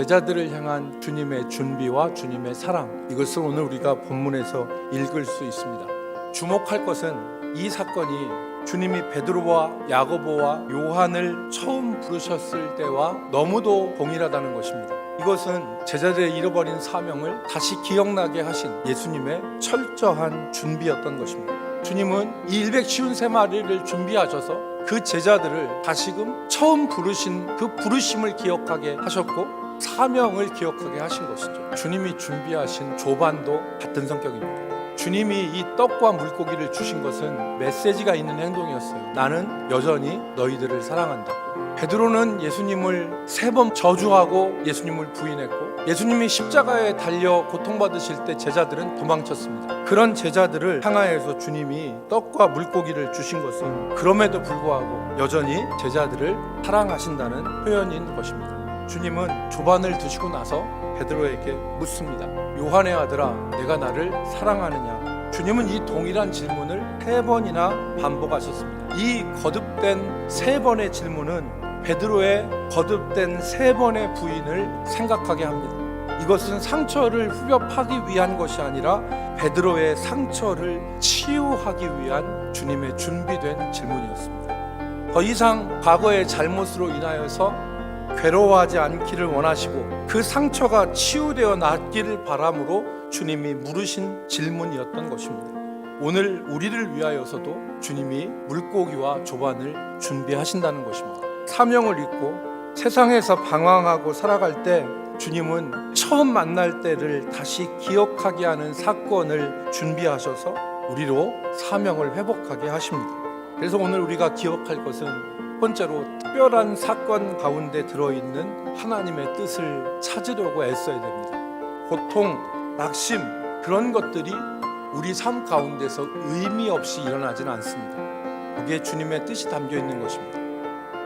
제자들을 향한 주님의 준비와 주님의 사랑, 이것을 오늘 우리가 본문에서 읽을 수 있습니다. 주목할 것은 이 사건이 주님이 베드로와 야고보와 요한을 처음 부르셨을 때와 너무도 동일하다는 것입니다. 이것은 제자들의 잃어버린 사명을 다시 기억나게 하신 예수님의 철저한 준비였던 것입니다. 주님은 이 153마리를 준비하셔서 그 제자들을 다시금 처음 부르신 그 부르심을 기억하게 하셨고 사명을 기억하게 하신 것이죠. 주님이 준비하신 조반도 같은 성격입니다. 주님이 이 떡과 물고기를 주신 것은 메시지가 있는 행동이었어요. 나는 여전히 너희들을 사랑한다. 베드로는 예수님을 3번 저주하고 예수님을 부인했고, 예수님이 십자가에 달려 고통받으실 때 제자들은 도망쳤습니다. 그런 제자들을 향하여서 주님이 떡과 물고기를 주신 것은 그럼에도 불구하고 여전히 제자들을 사랑하신다는 표현인 것입니다. 주님은 조반을 드시고 나서 베드로에게 묻습니다. 요한의 아들아, 내가 나를 사랑하느냐? 주님은 이 동일한 질문을 3번이나 반복하셨습니다. 이 거듭된 3번의 질문은 베드로의 거듭된 3번의 부인을 생각하게 합니다. 이것은 상처를 후벼파기 위한 것이 아니라 베드로의 상처를 치유하기 위한 주님의 준비된 질문이었습니다. 더 이상 과거의 잘못으로 인하여서 괴로워하지 않기를 원하시고 그 상처가 치유되어 낫기를 바람으로 주님이 물으신 질문이었던 것입니다. 오늘 우리를 위하여서도 주님이 물고기와 조반을 준비하신다는 것입니다. 사명을 잊고 세상에서 방황하고 살아갈 때 주님은 처음 만날 때를 다시 기억하게 하는 사건을 준비하셔서 우리로 사명을 회복하게 하십니다. 그래서 오늘 우리가 기억할 것은 첫 번째로 특별한 사건 가운데 들어있는 하나님의 뜻을 찾으려고 애써야 됩니다. 고통, 낙심, 그런 것들이 우리 삶 가운데서 의미 없이 일어나지는 않습니다. 거기에 주님의 뜻이 담겨 있는 것입니다.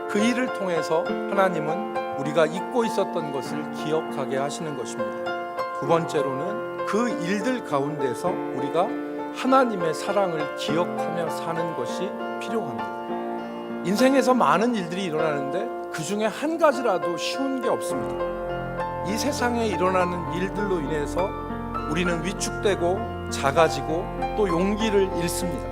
그 일을 통해서 하나님은 우리가 잊고 있었던 것을 기억하게 하시는 것입니다. 두 번째로는 그 일들 가운데서 우리가 하나님의 사랑을 기억하며 사는 것이 필요합니다. 인생에서 많은 일들이 일어나는데 그 중에 한 가지라도 쉬운 게 없습니다. 이 세상에 일어나는 일들로 인해서 우리는 위축되고 작아지고 또 용기를 잃습니다.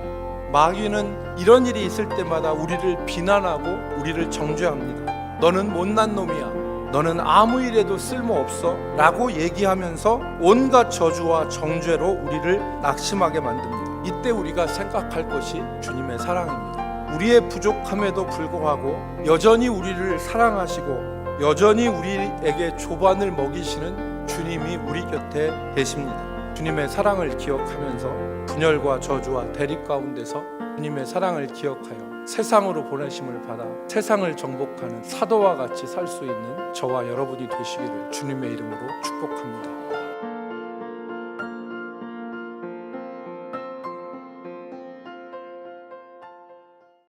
마귀는 이런 일이 있을 때마다 우리를 비난하고 우리를 정죄합니다. 너는 못난 놈이야, 너는 아무 일에도 쓸모없어 라고 얘기하면서 온갖 저주와 정죄로 우리를 낙심하게 만듭니다. 이때 우리가 생각할 것이 주님의 사랑입니다. 우리의 부족함에도 불구하고 여전히 우리를 사랑하시고 여전히 우리에게 조반을 먹이시는 주님이 우리 곁에 계십니다. 주님의 사랑을 기억하면서 분열과 저주와 대립 가운데서 주님의 사랑을 기억하여 세상으로 보내심을 받아 세상을 정복하는 사도와 같이 살 수 있는 저와 여러분이 되시기를 주님의 이름으로 축복합니다.